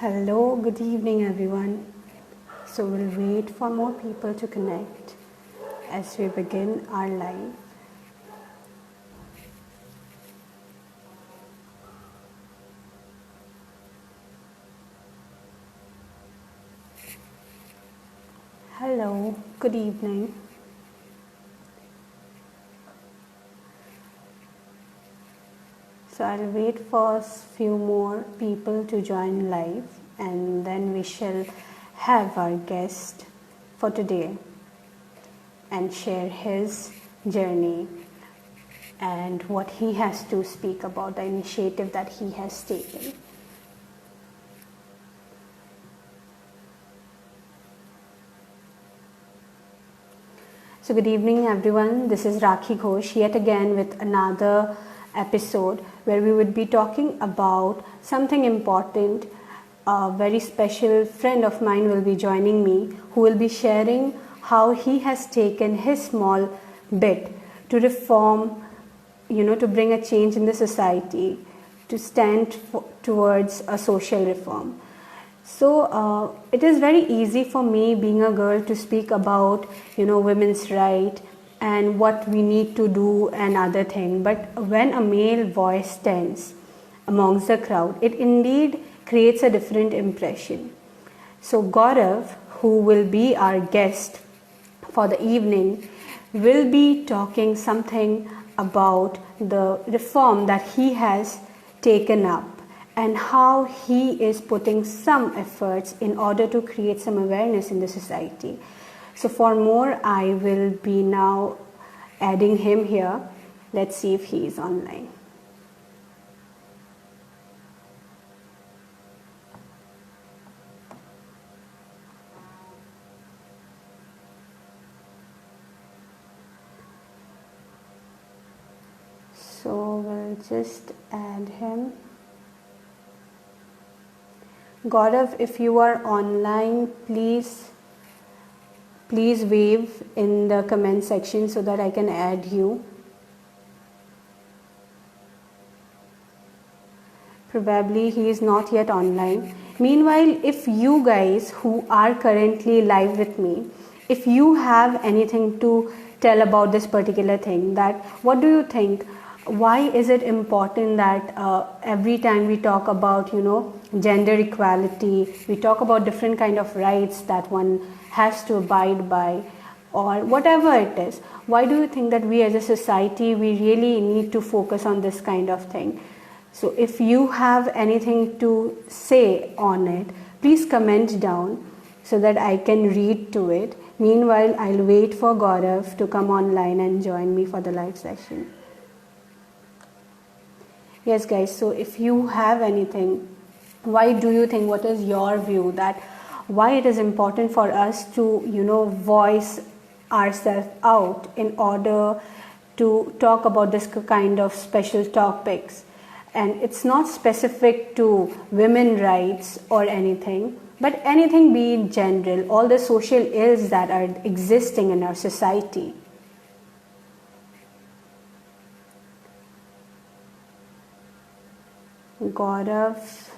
Hello, good evening, everyone. So, we'll wait for more people to connect as we begin our live. Hello, good evening. So, I'll wait for a few more people to join live and then we shall have our guest for today and share his journey and what he has to speak about, the initiative that he has taken. So good evening everyone, this is Rakhi Ghosh yet again with another episode where we would be talking about something important. A very special friend of mine will be joining me who will be sharing how he has taken his small bit to reform, to bring a change in the society, to stand towards a social reform. So it is very easy for me being a girl to speak about women's right and what we need to do and other thing, but when a male voice stands amongst the crowd, it indeed creates a different impression. So Gaurav, who will be our guest for the evening, will be talking something about the reform that he has taken up and how he is putting some efforts in order to create some awareness in the society. So for more, I will be now adding him here. Let's see if he is online. So we'll just add him. Gaurav, if you are online, please wave in the comment section so that I can add you. Probably he is not yet online. Meanwhile, if you guys who are currently live with me, if you have anything to tell about this particular thing, that what do you think? Why is it important that every time we talk about gender equality, we talk about different kind of rights that one has to abide by, or whatever it is, why do you think that we as a society we really need to focus on this kind of thing? So if you have anything to say on it, please comment down so that I can read to it. Meanwhile, I'll wait for Gaurav to come online and join me for the live session. Yes guys, so if you have anything, why do you think, what is your view that why it is important for us to voice ourselves out in order to talk about this kind of special topics? And it's not specific to women rights or anything, but anything be in general, all the social ills that are existing in our society. Gaurav,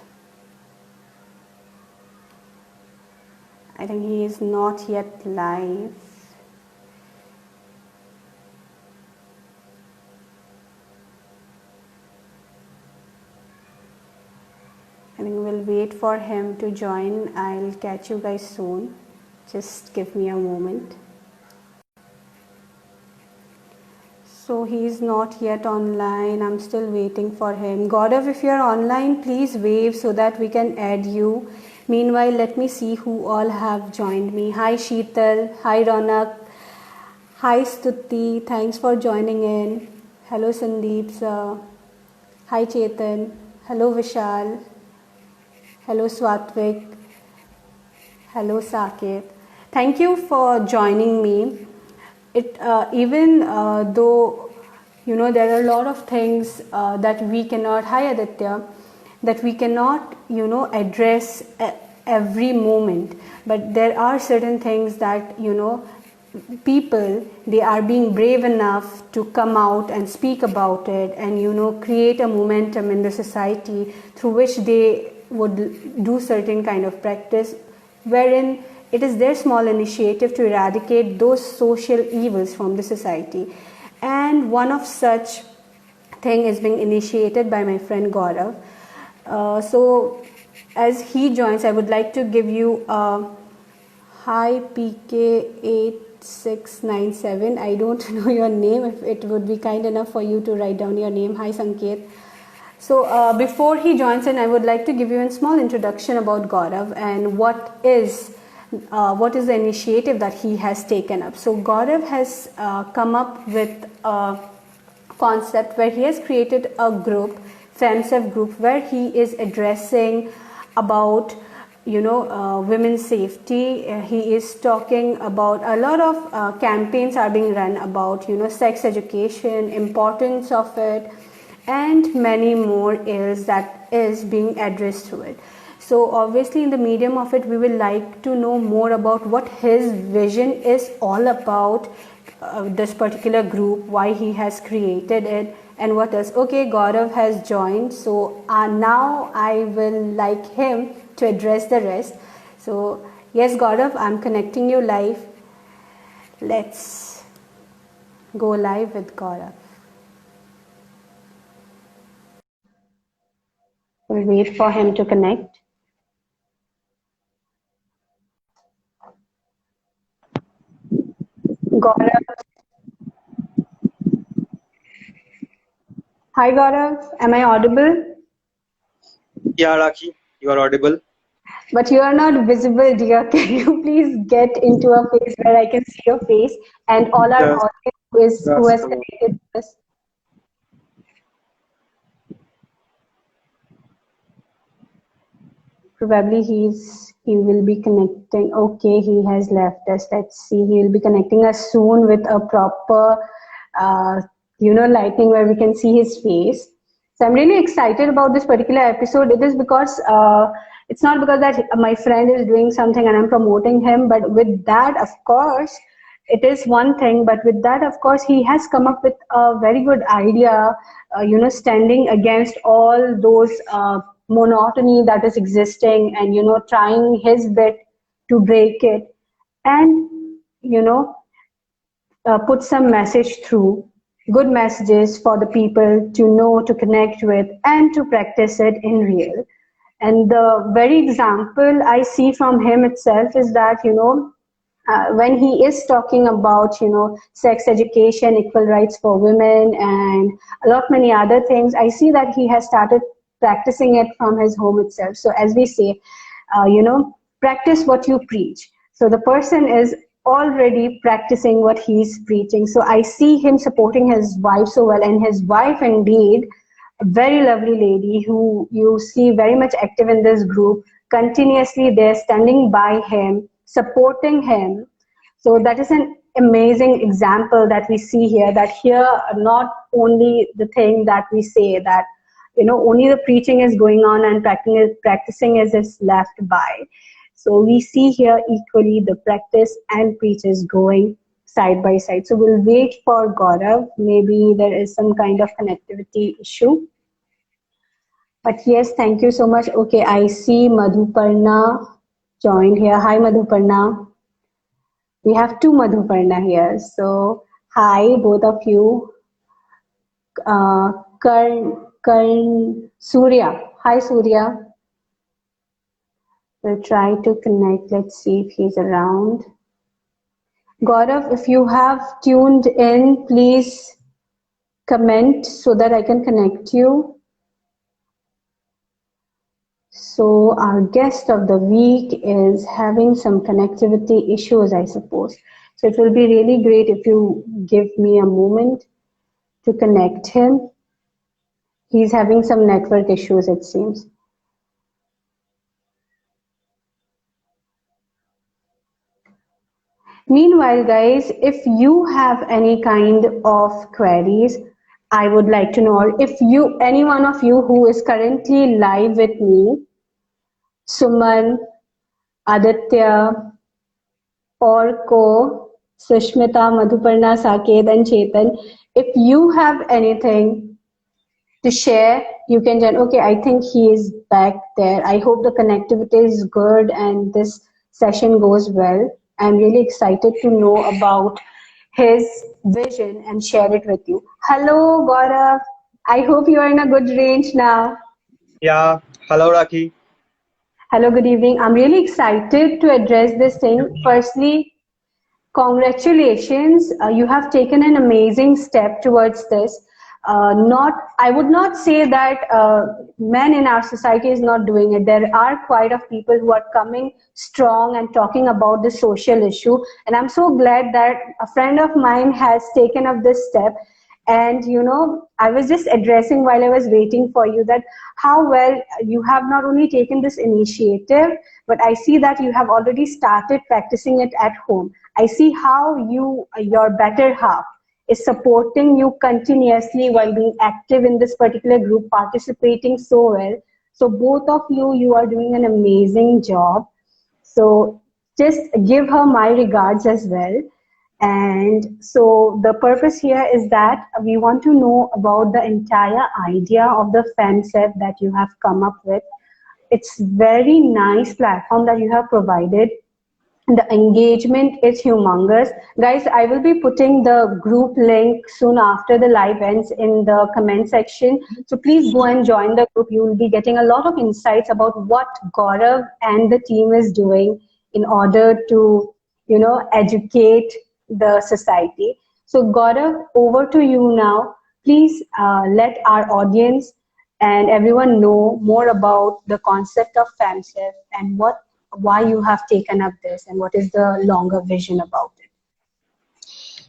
I think he is not yet live. I think we'll wait for him to join. I'll catch you guys soon. Just give me a moment. So he is not yet online. I'm still waiting for him. Gaurav, if you're online, please wave so that we can add you. Meanwhile, let me see who all have joined me. Hi Sheetal. Hi Ronak. Hi Stuti. Thanks for joining in. Hello Sandeep sir. Hi Chetan. Hello Vishal. Hello Swatvik. Hello Saket. Thank you for joining me. Even though there are a lot of things that we cannot, hi Aditya, that we cannot address every moment, but there are certain things that people, they are being brave enough to come out and speak about it and create a momentum in the society through which they would do certain kind of practice wherein it is their small initiative to eradicate those social evils from the society. And one of such thing is being initiated by my friend Gaurav. So as he joins, I would like to give you a hi PK8697. I don't know your name. If it would be kind enough for you to write down your name. Hi Sanket. So before he joins in, I would like to give you a small introduction about Gaurav and what is the initiative that he has taken up. So Gaurav has come up with a concept where he has created a group, FemSef group, where he is addressing about women's safety. He is talking about a lot of campaigns are being run about sex education, importance of it, and many more ills that is being addressed to it. So obviously in the medium of it, we will like to know more about what his vision is all about, this particular group, why he has created it, and what else. Okay, Gaurav has joined, so now I will like him to address the rest. So yes, Gaurav, I'm connecting you live. Let's go live with Gaurav. We'll wait for him to connect. Gaurav. Hi Gaurav, am I audible? Yeah, Rakhi, you are audible. But you are not visible, dear. Can you please get into a face where I can see your face and all our Just, audience who just has a moment. connected with us? Probably he will be connecting. Okay, he has left us. Let's see. He will be connecting us soon with a proper, lighting where we can see his face. So I'm really excited about this particular episode. It is because it's not because that my friend is doing something and I'm promoting him, but with that, of course, it is one thing. But with that, of course, he has come up with a very good idea. Standing against all those monotony that is existing, and trying his bit to break it, and you know put some message through, good messages for the people to know, to connect with, and to practice it in real. And the very example I see from him itself is that, when he is talking about, sex education, equal rights for women, and a lot many other things, I see that he has started practicing it from his home itself. So as we say, practice what you preach. So the person is already practicing what he's preaching. So I see him supporting his wife so well, and his wife indeed, a very lovely lady who you see very much active in this group, continuously they're standing by him, supporting him. So that is an amazing example that we see here, that here not only the thing that we say that only the preaching is going on and practicing is left by. So we see here equally the practice and preach is going side by side. So we'll wait for Gaurav. Maybe there is some kind of connectivity issue. But yes, thank you so much. Okay, I see Madhuparna joined here. Hi, Madhuparna. We have two Madhuparna here. So hi, both of you. Surya. Hi, Surya. We'll try to connect. Let's see if he's around. Gaurav, if you have tuned in, please comment so that I can connect you. So our guest of the week is having some connectivity issues, I suppose. So it will be really great if you give me a moment to connect him. He's having some network issues, it seems. Meanwhile, guys, if you have any kind of queries, I would like to know, or if any one of you who is currently live with me, Suman, Aditya, Orko, Sushmita, Madhuparna, Saket, and Chetan, if you have anything to share, you can join. Okay, I think he is back there. I hope the connectivity is good and this session goes well. I'm really excited to know about his vision and share it with you. Hello, Gaurav. I hope you are in a good range now. Yeah, hello Raki. Hello, good evening. I'm really excited to address this thing. Firstly, congratulations. You have taken an amazing step towards this. I would not say that men in our society is not doing it. There are quite of people who are coming strong and talking about the social issue. And I'm so glad that a friend of mine has taken up this step. And I was just addressing while I was waiting for you that how well you have not only taken this initiative, but I see that you have already started practicing it at home. I see how your better half is supporting you continuously while being active in this particular group, participating so well. So both of you are doing an amazing job. So just give her my regards as well. And so the purpose here is that we want to know about the entire idea of the FemSep that you have come up with. It's very nice platform that you have provided. The engagement is humongous. Guys, I will be putting the group link soon after the live ends in the comment section. So please go and join the group. You will be getting a lot of insights about what Gaurav and the team is doing in order to, educate the society. So Gaurav, over to you now. Please let our audience and everyone know more about the concept of FAMSEF and why you have taken up this and what is the longer vision about it.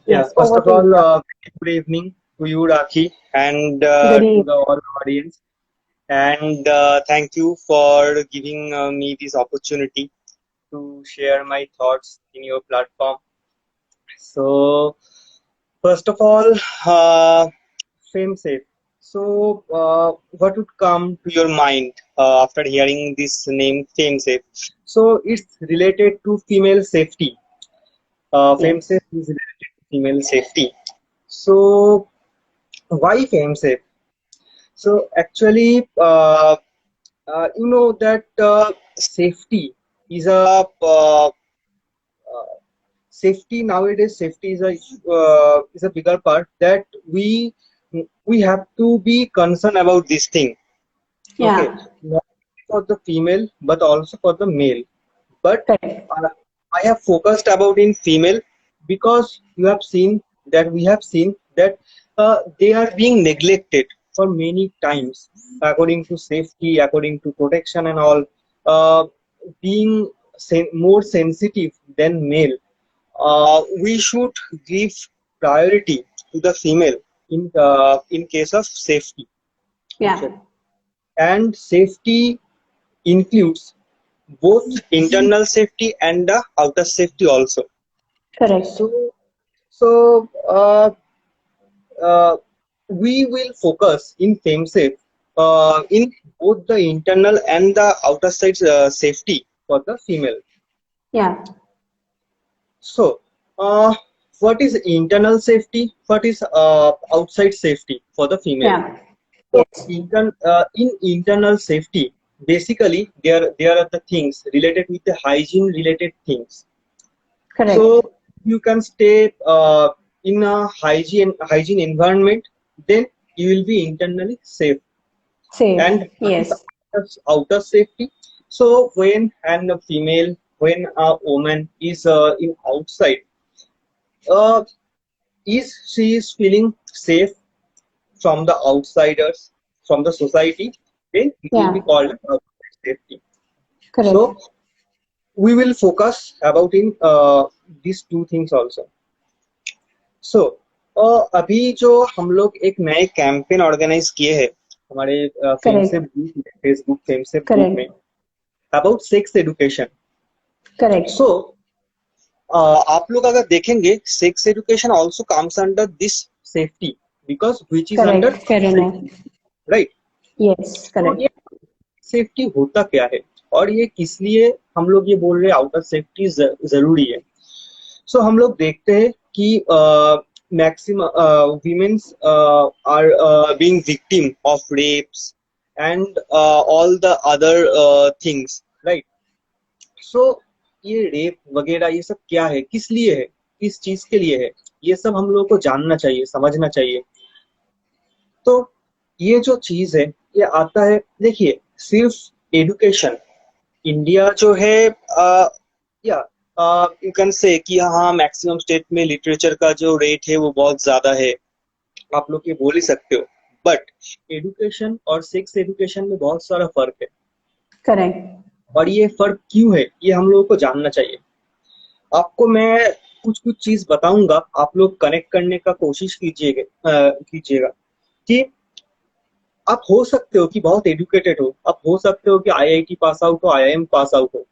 Yeah, Yes, first over of to you. all, good evening to you, Raki, and Good to evening. the all audience. And thank you for giving me this opportunity to share my thoughts in your platform. So, first of all, fame safe. So, what would come to your mind after hearing this name, fame safe? So, it's related to female safety. Yes, FameSafe is related to female safety. So, why FameSafe? So, actually, you know that safety is a safety nowadays. Safety is a bigger part that we have to be concerned about this thing. Okay, yeah, not for the female but also for the male. But correct. uh, I have focused about in female because we have seen that they are being neglected for many times according to safety, according to protection and all, uh, being more sensitive than male. We should give priority to the female in case of safety. Yeah, Actually, and safety includes both internal safety and the outer safety also. correct. So, we will focus in FameSafe in both the internal and the outer side safety for the female. Yeah, So, what is internal safety? What is outside safety for the female? yeah, So, yes, in internal safety, basically there are the things related with the hygiene related things. correct. So you can stay in a hygiene environment, then you will be internally safe. Safe. And what is Yes, outer safety? So when a woman is in outside, uh, is she is feeling safe from the outsiders, from the society, then it will be yeah, called outside safety. So correct. we will focus about in these two things also. सो अभी जो हम लोग एक नए campaign organise किए हैं हमारे फेमसेप Correct. Group में, फेसबुक फेमसेप ग्रुप में, Correct. About sex education. Correct. सो आप लोग अगर देखेंगे sex education also comes under this safety because which is under Correct. Fair enough. Right. Yes, तो correct. ये सेफ्टी होता क्या है और ये किस लिए हम लोग ये बोल रहे हैं आउटर सेफ्टी जरूरी है. सो हम लोग देखते हैं कि maximum women's are being victim of rapes and all the other things, right? So ये रेप वगैरह ये सब क्या है, किस लिए है, किस चीज के लिए है, ये सब हम लोगों को जानना चाहिए, समझना चाहिए। तो ये जो चीज है ये आता है, देखिए, सिर्फ एडुकेशन, इंडिया जो है या यू कैन से कि हाँ मैक्सिमम स्टेट में लिटरेचर का जो रेट है वो बहुत ज्यादा है, आप लोग ये बोल ही सकते हो। बट एडुकेशन और सेक्स एडुकेशन में बहुत सारा फर्क है, करेक्ट। और ये फर्क क्यों है ये हम लोगों को जानना चाहिए। आपको मैं कुछ कुछ चीज बताऊंगा, आप लोग कनेक्ट करने का कोशिश कीजिएगा कि आप हो सकते हो कि बहुत एजुकेटेड हो, आप हो सकते हो कि आईआईटी पास आउट हो, आईआईएम पास आउट हो,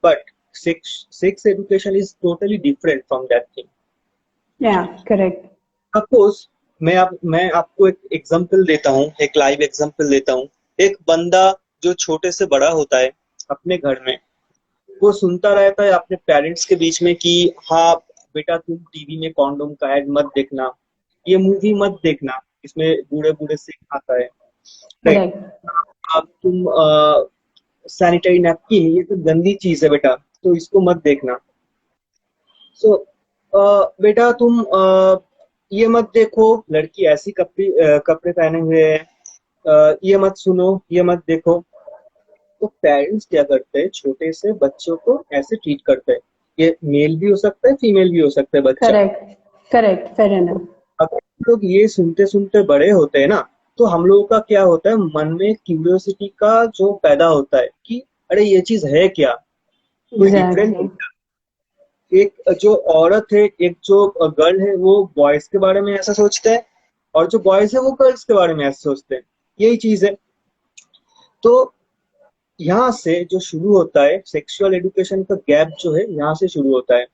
but sex education is totally different from that thing. या करेक्ट। सपोज मैं आपको एक एग्जांपल देता हूँ, एक लाइव एग्जांपल देता हूँ। एक बंदा जो छोटे से बड़ा होता है अपने घर में, वो सुनता रहता है अपने पेरेंट्स के बीच में कि हाँ बेटा तुम टीवी में कॉन्डोम का ऐड मत देखना, ये मूवी मत देखना, इसमें बूढ़े बूढ़े सिख आता है, राइट? करेक्ट। अब तुम सैनिटरी नैपकिन ये तो गंदी चीज है बेटा, तो इसको मत देखना। सो बेटा तुम ये मत देखो, लड़की ऐसी कपड़े पहने हुए है, ये मत सुनो, ये मत देखो। तो पेरेंट्स क्या करते हैं, छोटे से बच्चों को ऐसे ट्रीट करते हैं। ये मेल भी हो सकता है, फीमेल भी हो सकता है बच्चा। करेक्ट। Correct, fair enough. अगर हम लोग ये सुनते सुनते बड़े होते हैं ना, तो हम लोगों का क्या होता है, मन में क्यूरियोसिटी का जो पैदा होता है कि अरे ये चीज है क्या, कोई डिफरेंट। एग्जैक्टली। एक जो औरत है, एक जो गर्ल है, वो बॉयज के बारे में ऐसा सोचते हैं, और जो बॉयज है वो गर्ल्स के बारे में ऐसा सोचते हैं। यही चीज है। तो यहाँ से जो शुरू होता है सेक्सुअल एजुकेशन का गैप जो है, यहाँ से शुरू होता है।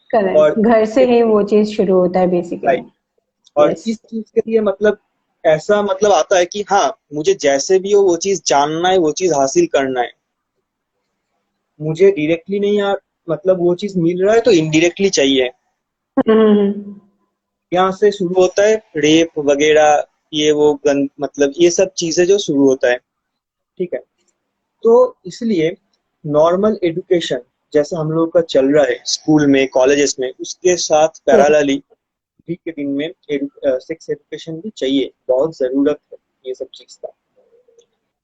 करेक्ट, और घर से ही वो चीज शुरू होता है बेसिकली। राइट, और यस। इस चीज के लिए मतलब ऐसा मतलब आता है कि हाँ मुझे जैसे भी हो वो चीज जानना है, वो चीज हासिल करना है। मुझे डायरेक्टली नहीं यार, मतलब वो चीज मिल रहा है तो इनडायरेक्टली चाहिए। यहाँ से शुरू होता है रेप वगैरह, ये वो गंद मतलब ये सब चीजें जो शुरू होता है, ठीक है। तो इसलिए नॉर्मल एजुकेशन जैसा हम लोग का चल रहा है स्कूल में कॉलेजेस में, उसके साथ यस। पैरेलली अभी के दिन में सेक्स एजुकेशन भी चाहिए, बहुत जरूरत है ये सब चीज का।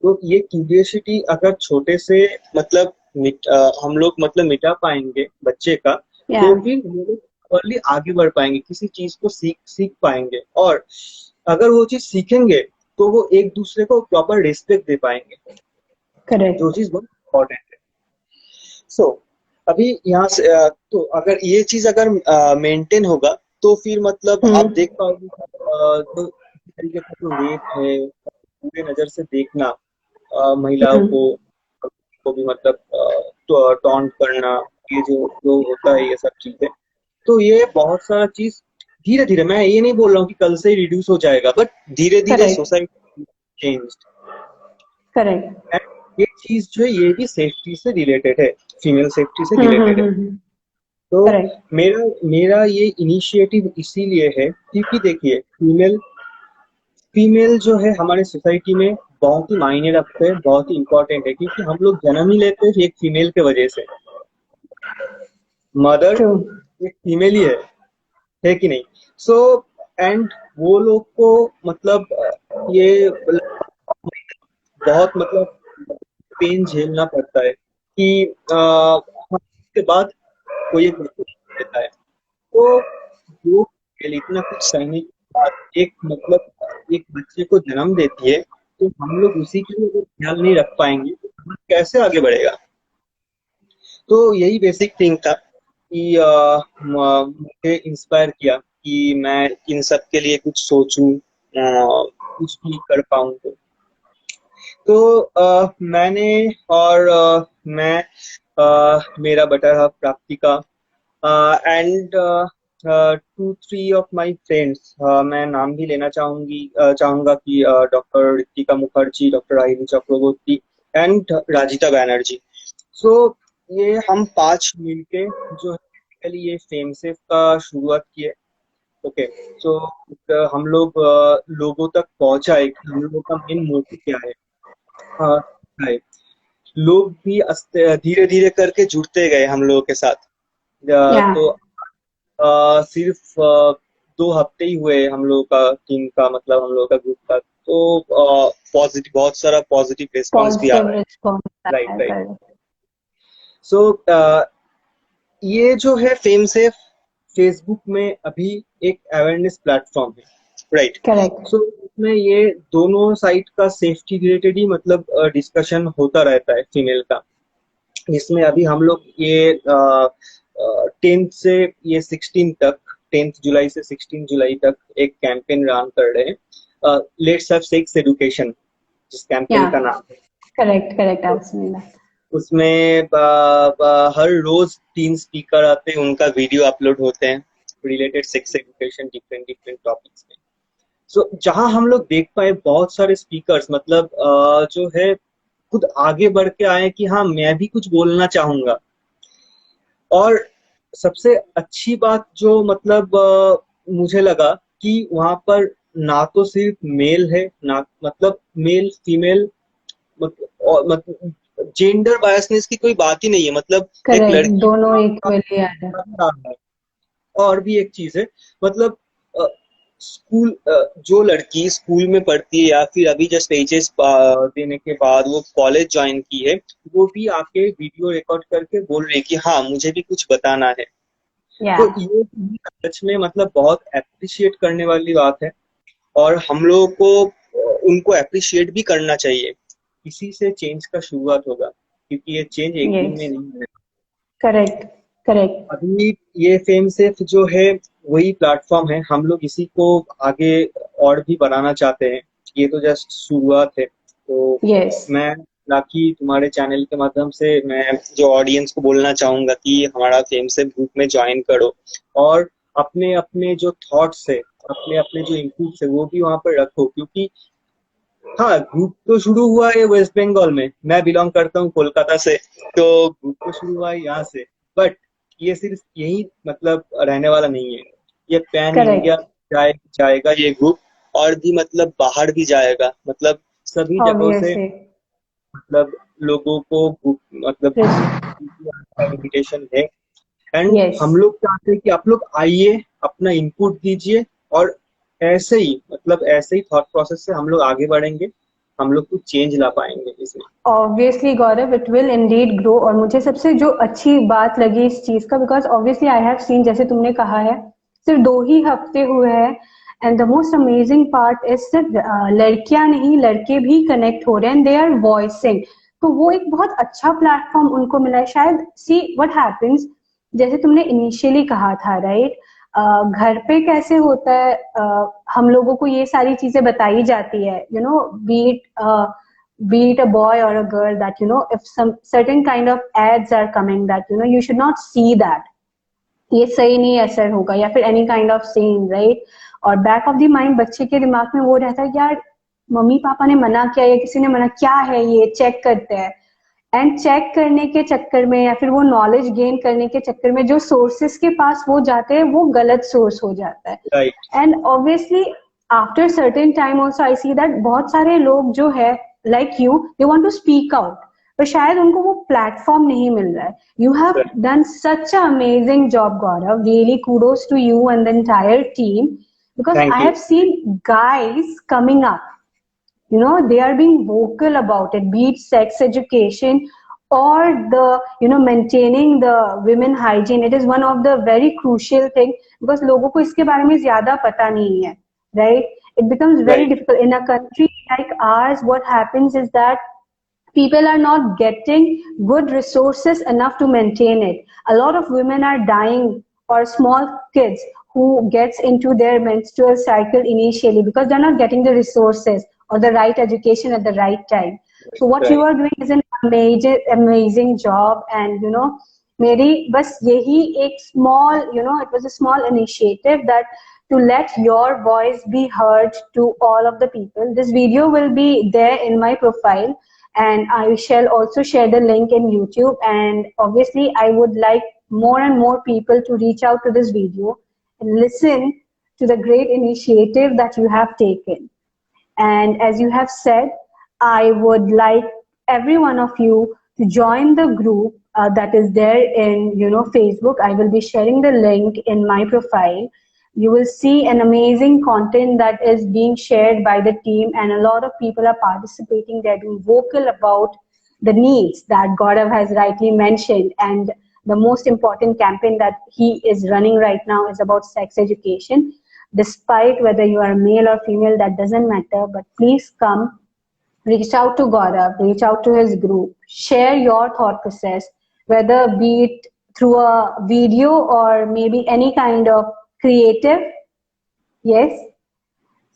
तो ये क्यूरियोसिटी अगर छोटे से मतलब हम लोग मतलब मिटा पाएंगे बच्चे का, या तो फिर वो लोग प्रॉपरली आगे बढ़ पाएंगे, किसी चीज को सीख सीख पाएंगे। और अगर वो चीज सीखेंगे तो वो एक दूसरे को प्रॉपर रिस्पेक्ट दे पाएंगे, जो करेक्ट। चीज बहुत इम्पोर्टेंट है। सो अभी यहाँ से तो अगर ये चीज अगर मेंटेन होगा तो फिर मतलब आप देख हम्म। पाओगे जो इस तरीके का जो रेप है, पूरे नजर से देखना, महिलाओं को भी मतलब टॉन्ट करना, ये जो जो होता है ये सब चीजें, तो ये बहुत सारा चीज धीरे धीरे, मैं ये नहीं बोल रहा हूँ कि कल से ही रिड्यूस हो जाएगा, बट धीरे धीरे correct. Society change. Correct. And ये चीज जो है ये भी सेफ्टी से रिलेटेड है, फीमेल सेफ्टी से रिलेटेड है। तो करेक्ट। मेरा मेरा ये इनिशिएटिव इसीलिए है क्योंकि देखिए फीमेल फीमेल जो है हमारे सोसाइटी में बहुत ही मायने रखते हैं, बहुत ही इंपॉर्टेंट है, क्योंकि हम लोग जन्म ही लेते हैं एक फीमेल के वजह से। Mother true. एक फीमेल ही है कि नहीं? सो एंड वो लोग को मतलब ये बहुत मतलब पेन झेलना पड़ता है कि उसके बाद कोई एक बच्चा देता है, तो वो इतना कुछ सहने के बाद एक मतलब एक बच्चे को जन्म देती है, तो हम लोग उसी के लिए अगर ख्याल नहीं रख पाएंगे तो समाज कैसे आगे बढ़ेगा। तो यही बेसिक थिंग था कि मुझे इंस्पायर किया कि मैं इन सब के लिए कुछ सोचूं, कुछ भी कर पाऊं। तो मैंने और मैं मेरा बेटा Praptika and 2-3 of my friends, मैं नाम भी लेना चाहूंगा कि doctor Ritika Mukherjee, doctor Ahini Chakraborty and Rajita Banerjee. So ये हम 5 मिलके जो है basically ये फेम सेफ का शुरुआत किए। ओके, सो हम लोग लोगों तक पहुंचाए कि हम लोगों का मेन मोटिव क्या है। हाँ, है। लोग भी धीरे धीरे करके जुड़ते गए हम लोगों के साथ। Yeah, तो सिर्फ 2 हफ्ते ही हुए हम लोगों का टीम का, मतलब हम लोगों का ग्रुप का, तो पॉजिटिव, बहुत सारा पॉजिटिव रिस्पांस भी आ positive रहा है। response. Right, right. Correct. सो ये जो है फेम से फेसबुक में अभी एक अवेयरनेस प्लेटफॉर्म है, राइट। Correct. सो इसमें ये दोनों साइड का सेफ्टी रिलेटेड ही मतलब डिस्कशन होता रहता है फीमेल का। इसमें अभी हम लोग ये 10th से ये 16 तक, 10th जुलाई से 16 जुलाई तक एक कैंपेन रन कर रहे हैं, लेट्स हैव सेक्स एजुकेशन, जिस कैंपेन का Yeah, नाम है। correct, correct. तो I've seen that. उसमें हर रोज 3 स्पीकर आते हैं, उनका वीडियो अपलोड होते हैं related sex education, different different topics में। सो जहां हम लोग देख पाए बहुत सारे स्पीकर्स, मतलब जो है खुद आगे बढ़ के आए कि हाँ मैं भी कुछ बोलना चाहूंगा। और सबसे अच्छी बात जो मतलब मुझे लगा कि वहां पर ना तो सिर्फ मेल है, ना मतलब मेल फीमेल, मतलब जेंडर बायसनेस की कोई बात ही नहीं है, मतलब एक Correct. लड़की दोनों equally are. है। और भी एक चीज है, मतलब स्कूल, जो लड़की स्कूल में पढ़ती है या फिर अभी जस्ट एचएस देने के बाद वो कॉलेज ज्वाइन की है, वो भी आके वीडियो रिकॉर्ड करके बोल रही है कि हाँ मुझे भी कुछ बताना है। तो Yeah. ये सच में मतलब बहुत अप्रिशिएट करने वाली बात है। और हम लोगों को उनको अप्रिशिएट भी करना चाहिए। इसी से चेंज का शुरुआत होगा, क्योंकि ये चेंज एक दिन में Yes. नहीं है। Correct. Correct. अभी ये फेम सिर्फ जो है वही प्लेटफॉर्म है, हम लोग इसी को आगे और भी बढ़ाना चाहते हैं। ये तो जस्ट शुरुआत है। तो Yes. मैं राखी, तुम्हारे चैनल के माध्यम से मैं जो ऑडियंस को बोलना चाहूंगा कि हमारा फेम से ग्रुप में ज्वाइन करो, और अपने अपने जो थॉट्स है, अपने अपने जो इनपुट्स है वो भी वहां पर रखो। क्योंकि हाँ, ग्रुप तो शुरू हुआ है वेस्ट बंगाल में, मैं बिलोंग करता हूँ कोलकाता से, तो ग्रुप तो शुरू हुआ है यहाँ से। बट ये सिर्फ यही मतलब रहने वाला नहीं है, ये पैन इंडिया Correct. जाएगा ये ग्रुप, और भी मतलब बाहर भी जाएगा, मतलब सभी जगहों से, Obviously. मतलब लोगों को मतलब Yes. इन्विटेशन है। एंड हम Yes. लोग चाहते हैं कि आप लोग आइए, अपना इनपुट दीजिए, और ऐसे ही मतलब ऐसे ही थॉट प्रोसेस से हम लोग आगे बढ़ेंगे, हम लोग कुछ चेंज ला पाएंगे इसमें। Obviously Gaurav, it will Indeed grow. और मुझे सबसे जो अच्छी बात लगी इस चीज का, because obviously I have seen, जैसे तुमने कहा है सिर्फ 2 ही हफ्ते हुए हैं, and the most amazing part is सिर्फ लड़कियां नहीं लड़के भी कनेक्ट हो रहे हैं, दे आर वॉइसिंग। तो वो एक बहुत अच्छा प्लेटफॉर्म उनको मिला है शायद। सी व्हाट हैपेंस, जैसे तुमने इनिशियली कहा था, राइट, घर पे कैसे होता है, हम लोगों को ये सारी चीजें बताई जाती है, you know, be it a boy or a girl, that if some certain kind of ads are coming, that you should not see that, ये सही नहीं असर होगा, या फिर any kind of scene, right. और बैक ऑफ द माइंड बच्चे के दिमाग में वो रहता है कि यार मम्मी पापा ने मना किया या किसी ने मना, क्या है ये, चेक करते हैं। एंड चेक करने के चक्कर में या फिर वो नॉलेज गेन करने के चक्कर में जो सोर्सेस के पास वो जाते हैं वो गलत सोर्स हो जाता है। Right. And obviously after certain time also I see that बहुत सारे लोग जो है like you, they want to speak out, पर शायद उनको वो प्लेटफॉर्म नहीं मिल रहा है। You have done such a amazing job Gaurav, really kudos to you and the entire team, because thank I you. have seen guys coming up, they are being vocal about it, be it sex education or the maintaining the women hygiene. It is one of the very crucial thing, because लोगों को इसके बारे में ज्यादा पता नहीं है, right? It becomes very right, difficult in a country like ours. What happens is that people are not getting good resources enough to maintain it. A lot of women are dying, or small kids who gets into their menstrual cycle initially, because they're not getting the resources or the right education at the right time. So what you right. are doing is an amazing job. And मेरी बस यही एक small, it was a small initiative, that to let your voice be heard to all of the people. This video will be there in my profile, and I shall also share the link in YouTube. And obviously, I would like more and more people to reach out to this video and listen to the great initiative that you have taken. And as you have said, I would like every one of you to join the group that is there in Facebook. I will be sharing the link in my profile. You will see an amazing content that is being shared by the team, and a lot of people are participating. They're being vocal about the needs that Gaurav has rightly mentioned, and the most important campaign that he is running right now is about sex education. Despite whether you are male or female, that doesn't matter, but please come, reach out to Gaurav, reach out to his group, share your thought process, whether be it through a video or maybe any kind of creative. Yes.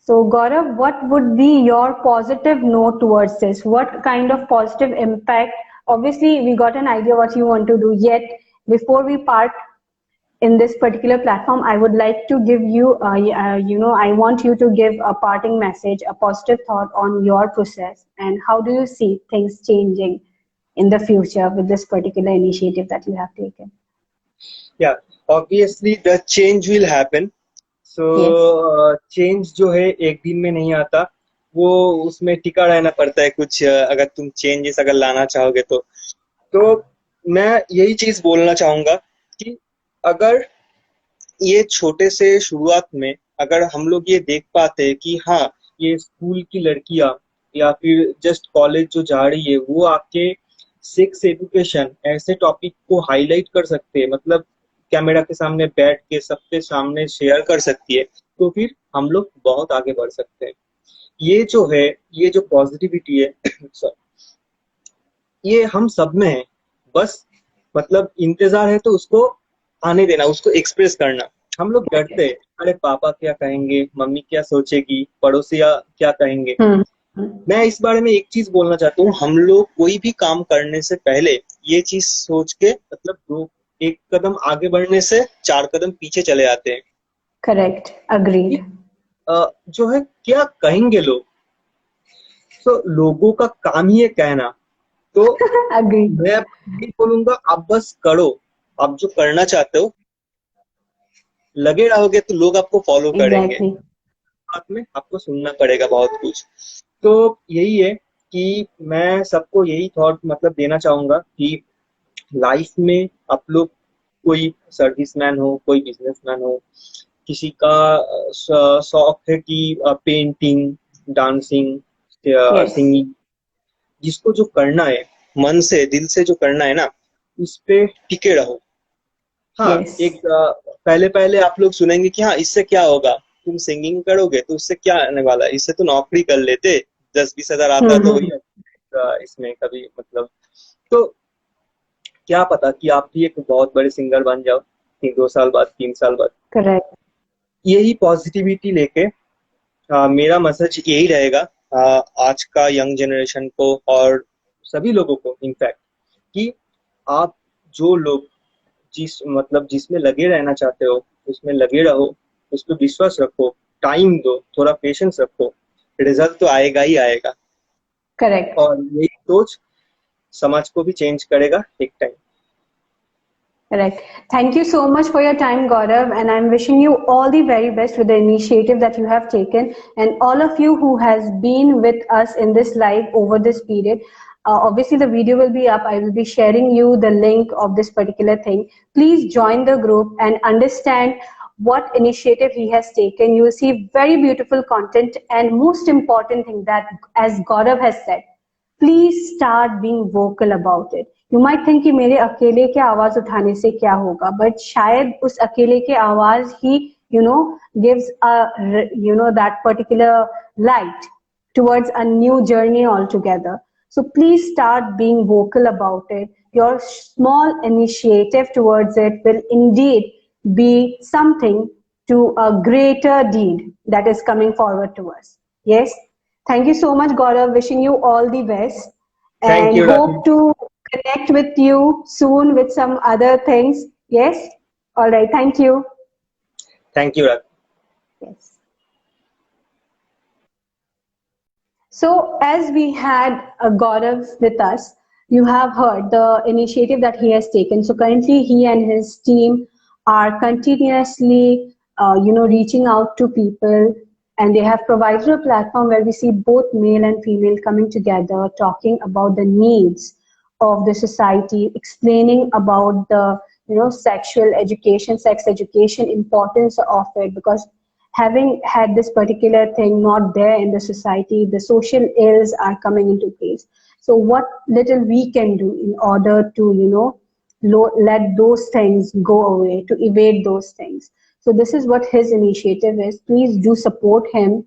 So Gaurav, what would be your positive note towards this? What kind of positive impact? Obviously, we got an idea what you want to do. Yet, before we part in this particular platform, I would like to give you, I want you to give a parting message, a positive thought on your process, and how do you see things changing in the future with this particular initiative that you have taken? Yeah, obviously the change will happen. So change जो है एक दिन में नहीं आता, वो उसमें टिका रहना पड़ता है कुछ, अगर तुम चेंजेस अगर लाना चाहोगे तो मैं यही चीज बोलना चाहूंगा कि अगर ये छोटे से शुरुआत में अगर हम लोग ये देख पाते कि हाँ, ये स्कूल की लड़कियां या फिर जस्ट कॉलेज जो जा रही है वो आके सेक्स एजुकेशन ऐसे टॉपिक को हाईलाइट कर सकते हैं, मतलब कैमरा के सामने बैठ के सबके सामने शेयर कर सकती है, तो फिर हम लोग बहुत आगे बढ़ सकते हैं। ये जो है, ये जो पॉजिटिविटी है सर, ये हम सब में है, बस मतलब इंतजार है तो उसको आने देना, उसको एक्सप्रेस करना। हम लोग डरते हैं, अरे पापा क्या कहेंगे, मम्मी क्या सोचेगी, पड़ोसिया क्या कहेंगे। मैं इस बारे में एक चीज बोलना चाहता हूँ, हम लोग कोई भी काम करने से पहले ये चीज सोच के, मतलब एक कदम आगे बढ़ने से 4 कदम पीछे चले आते हैं। Correct, agreed. जो है क्या कहेंगे लोग, तो लोगों का काम ही है कहना, तो मैं बोलूंगा आप बस करो, आप जो करना चाहते हो लगे रहोगे तो लोग आपको फॉलो करेंगे। बात में आपको सुनना पड़ेगा बहुत कुछ। तो यही है कि मैं सबको यही थॉट मतलब देना चाहूंगा कि लाइफ में आप लोग, कोई सर्विसमैन हो, कोई बिजनेसमैन हो, किसी का शौक है कि पेंटिंग, डांसिंग, सिंगिंग, जिसको जो करना है मन से दिल से जो करना है ना, उस पे टिके रहो। हाँ, एक पहले पहले आप लोग सुनेंगे कि हाँ इससे क्या होगा, तुम सिंगिंग करोगे तो उससे क्या आने वाला है, इससे तो नौकरी कर लेते, 10-20 हजार आता तो वही इसमें कभी मतलब, तो क्या पता कि आप भी एक बहुत बड़े सिंगर बन जाओ 2 साल बाद, 3 साल बाद। करेक्ट। यही पॉजिटिविटी लेके मेरा मैसेज यही रहेगा आज का यंग जनरेशन को और सभी लोगों को इनफैक्ट, कि आप जो लोग जिसमें लगे रहना चाहते हो उसमें लगे रहो, उस पर विश्वास रखो, टाइम दो, थोड़ा पेशेंस रखो, रिजल्ट तो आएगा ही आएगा। करेक्ट। और यही सोच समाज को भी चेंज करेगा एक time. Correct. Thank you so much for your time, Gaurav, and I'm wishing you all the very best with the initiative that you have taken, and all of you who has been with us in this live over this period. Obviously, the video will be up. I will be sharing you the link of this particular thing. Please join the group and understand what initiative he has taken. You will see very beautiful content, and most important thing that, as Gaurav has said, please start being vocal about it. You might think कि मेरे अकेले के आवाज उठाने से क्या होगा, but शायद उस अकेले के आवाज ही gives that particular light towards a new journey altogether. So please start being vocal about it. Your small initiative towards it will indeed be something to a greater deed that is coming forward to us. Yes. Thank you so much, Gaurav. Wishing you all the best. Thank you, hope to connect with you soon with some other things. Yes? All right. Thank you. Thank you, Ravi. Yes. So, as we had Gaurav with us, you have heard the initiative that he has taken. So, currently, he and his team are continuously reaching out to people, and they have provided a platform where we see both male and female coming together, talking about the needs of the society, explaining about the sexual education, sex education, importance of it, because having had this particular thing not there in the society, the social ills are coming into place. So what little we can do in order to let those things go away, to evade those things. So this is what his initiative is. Please do support him,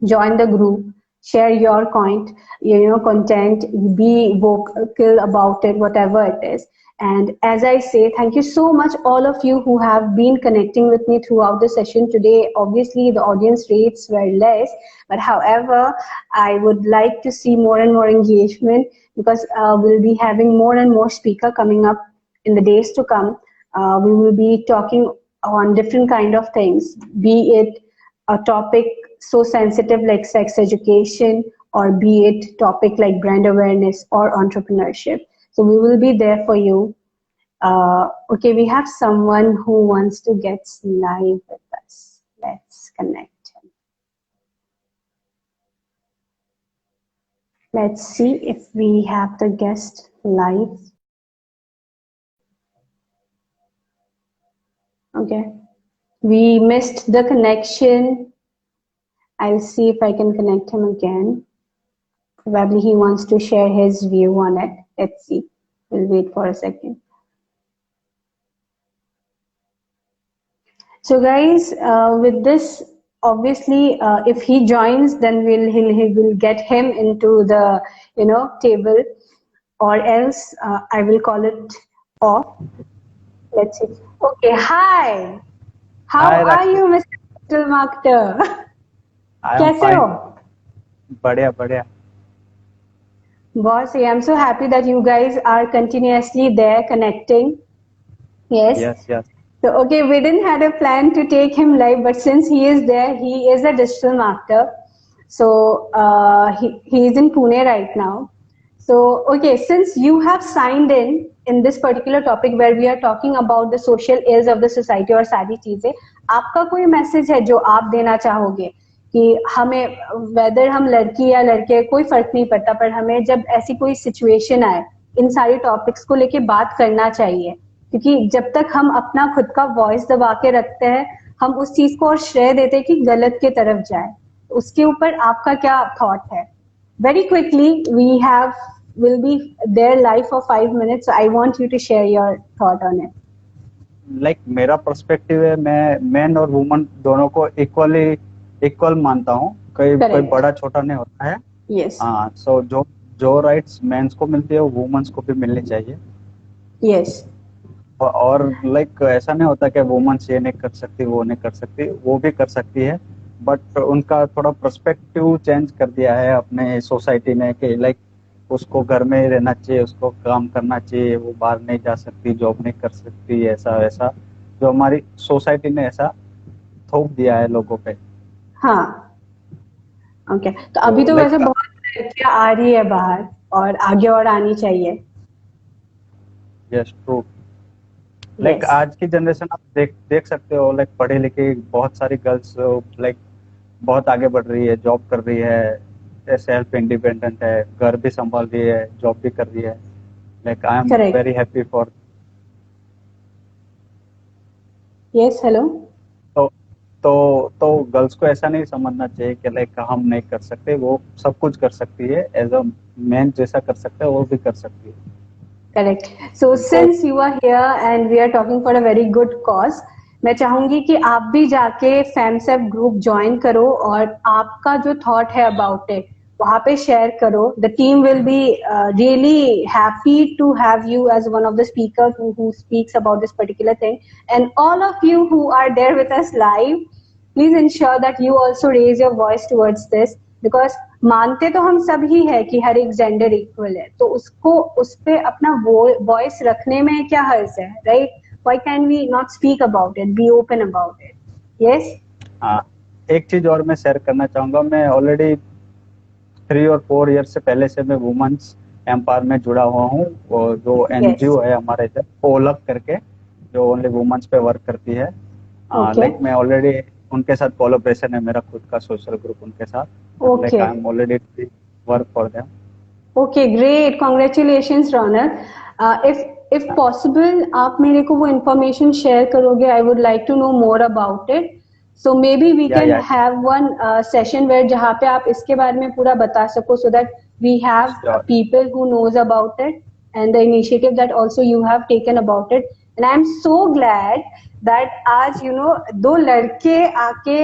join the group, share your content, be vocal about it, whatever it is. And as I say, thank you so much, all of you who have been connecting with me throughout the session today. Obviously, the audience rates were less, but however, I would like to see more and more engagement, because we'll be having more and more speaker coming up in the days to come. We will be talking on different kind of things, be it a topic so sensitive like sex education, or be it topic like brand awareness or entrepreneurship. So we will be there for you. Okay, we have someone who wants to get live with us. Let's connect him. Let's see if we have the guest live. Okay, we missed the connection. I'll see if I can connect him again. Probably he wants to share his view on it. Let's see. We'll wait for a second. So guys, with this, obviously, if he joins, then he will get him into the table, or else I will call it off. Let's see. Okay, hi. How Hi, are Rakhi. you, Mr. Digital Marketer? I am कैसे fine. हो? बढ़िया बढ़िया. Boss, I'm so happy that you guys are continuously there connecting. Yes. Yes. So, okay, we didn't had a plan to take him live, but since he is there, he is a digital marketer. So, he is in Pune right now. So, okay, since you have signed in this particular topic where we are talking about the social ills of the society और सारी चीजें, आपका कोई message है जो आप देना चाहोगे कि हमें, वेदर हम लड़की या लड़के, कोई फर्क नहीं पड़ता, पर हमें जब ऐसी कोई सिचुएशन आए, इन सारे टॉपिक्स को लेके बात करना चाहिए, क्योंकि जब तक हम अपना खुद का वॉइस दबा के रखते हैं, हम उस चीज को और श्रेय देते हैं कि गलत की तरफ जाए. उसके ऊपर आपका क्या थॉट है? Very quickly, will be there live for 5 minutes. So I want you to share your thought on it. Like मेरा पर्सपेक्टिव है, मैं मैन और वुमन दोनों को इक्वल मानता हूँ. कोई बड़ा छोटा नहीं होता है. Yes. हाँ, so जो राइट्स मेंस को मिलती है वो वुमेन्स को भी मिलनी चाहिए. Yes. और लाइक ऐसा नहीं होता कि वुमेन्स ये नहीं कर सकती, वो नहीं कर सकती, वो भी कर सकती है, बट उनका थोड़ा पर्सपेक्टिव चेंज कर दिया है अपने सोसाइटी ने कि लाइक उसको घर में ही रहना चाहिए, उसको काम करना चाहिए, वो बाहर नहीं जा सकती, जॉब नहीं कर सकती, ऐसा वैसा जो हमारी सोसाइटी ने ऐसा थोप दिया है लोगों पे. हाँ, ओके. तो अभी तो वैसे बहुत लड़कियां आ रही है बाहर, और आगे और आनी चाहिए. Yes, true. लाइक आज की जनरेशन आप देख सकते हो, लाइक पढ़े लिखे बहुत सारी गर्ल्स लाइक बहुत आगे बढ़ रही है, जॉब कर रही है, सेल्फ इंडिपेंडेंट है, घर भी संभाल रही है, जॉब भी कर रही है. Like I am very happy for. Yes, hello. तो गर्ल्स को ऐसा नहीं समझना चाहिए कि लाइक हम नहीं कर सकते, वो सब कुछ कर सकती है. एज अ मैन जैसा कर सकते हैं वो भी कर सकती है. Correct. So since you are here and we are talking for a very good cause, मैं चाहूंगी कि आप भी जाके फैमसेप ग्रुप ज्वाइन करो, और आपका जो थॉट है अबाउट इट वहां पे शेयर करो. The team will be really happy to have you as one of the speaker who speaks about this particular thing. And all of you who are there with us live, please ensure that you also raise your voice towards this, because मानते तो हम सब ही है कि हर एक gender equal है, तो उसको उस पे अपना वॉइस रखने में क्या हर्ज है, right? Why can we not speak about it, be open about it? Yes. हाँ, एक चीज और मैं शेयर करना चाहूंगा. मैं ऑलरेडी 3 और 4 ईयर से पहले से मैं वुमेन्स एम्पावर में जुड़ा हुआ हूँ. जो एनजीओ है हमारे इधर ओलक करके, जो ओनली वुमेन्स पे वर्क करती है. Okay. लाइक मैं ऑलरेडी उनके साथ कोलैबोरेशन है, मेरा खुद का सोशल ग्रुप उनके साथ, like I Okay. Am already work for them. Okay, great. Congratulations, Ronak. If possible, आप मेरे को वो information share करोगे. I would like to know more about it. So maybe we या can या have one session where जहाँ पे आप इसके बारे में पूरा बता सको, so that we have sure. people who knows about it and the initiative that also you have taken about it. And I'm so glad that आज दो लड़के आके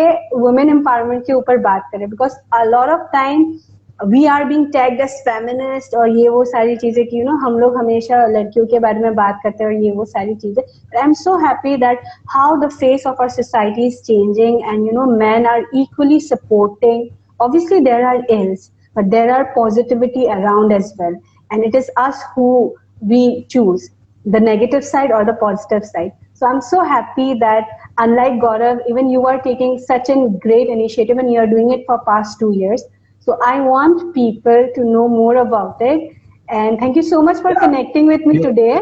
women empowerment के ऊपर बात करें, because a lot of time we are being tagged as feminist और ये वो सारी चीजें कि हम लोग हमेशा लड़कियों के बारे में बात करते हैं और ये वो सारी चीजें. I am so happy that how the face of our society is changing and men are equally supporting. Obviously there are ills, but there are positivity around as well, and it is us who we choose the negative side or the positive side. So I'm so happy that unlike Gaurav, even you are taking such a great initiative and you are doing it for past 2 years. So I want people to know more about it. And thank you so much for Yeah. connecting with me You, today.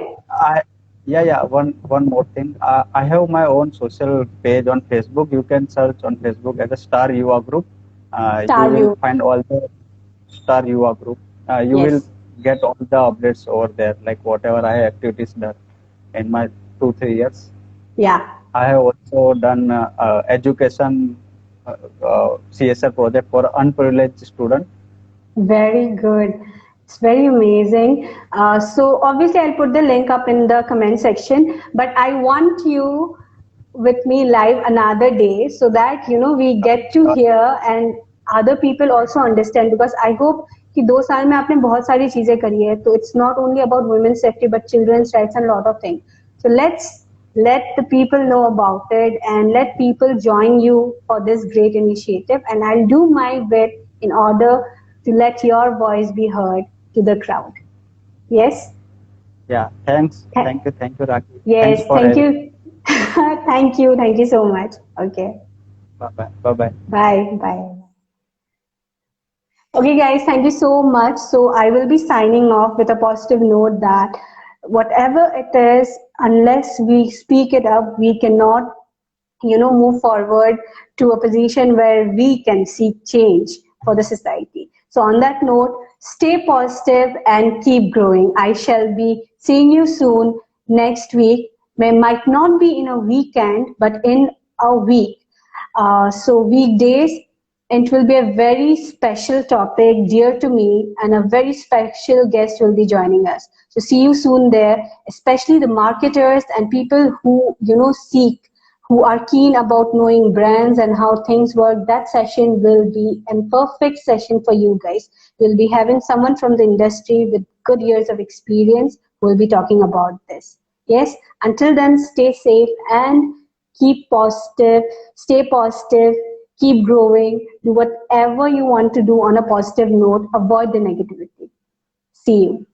yeah. One more thing. I have my own social page on Facebook. You can search on Facebook as a Star Yuva Group. You Star will you. find all the Star Yuva Group. You will Yes. get all the updates over there, like whatever I have activities done in my 2-3 years. Yeah. I have also done education CSR project for unprivileged student. Very good. It's very amazing. So obviously I'll put the link up in the comment section, but I want you with me live another day so that we get to hear and other people also understand, because I hope कि 2 साल में आपने बहुत सारी चीजें करी है, तो it's not only about women's safety but children's rights and lot of things. So let's let the people know about it and let people join you for this great initiative, and I'll do my bit in order to let your voice be heard to the crowd. Yes? Yeah, thanks. Th- Thank you, Rakhi. Yes, Thanks for thank having. you. Thank you so much. Okay. Bye bye. Bye. Bye. Okay, guys, thank you so much. So I will be signing off with a positive note that whatever it is, unless we speak it up, we cannot, move forward to a position where we can seek change for the society. So on that note, stay positive and keep growing. I shall be seeing you soon next week. Might not be in a weekend, but in a week. So weekdays, it will be a very special topic dear to me, and a very special guest will be joining us. So see you soon there, especially the marketers and people who seek, who are keen about knowing brands and how things work. That session will be a perfect session for you guys. We'll be having someone from the industry with good years of experience who will be talking about this. Yes, until then, stay safe and keep positive, stay positive, keep growing, do whatever you want to do on a positive note, avoid the negativity. See you.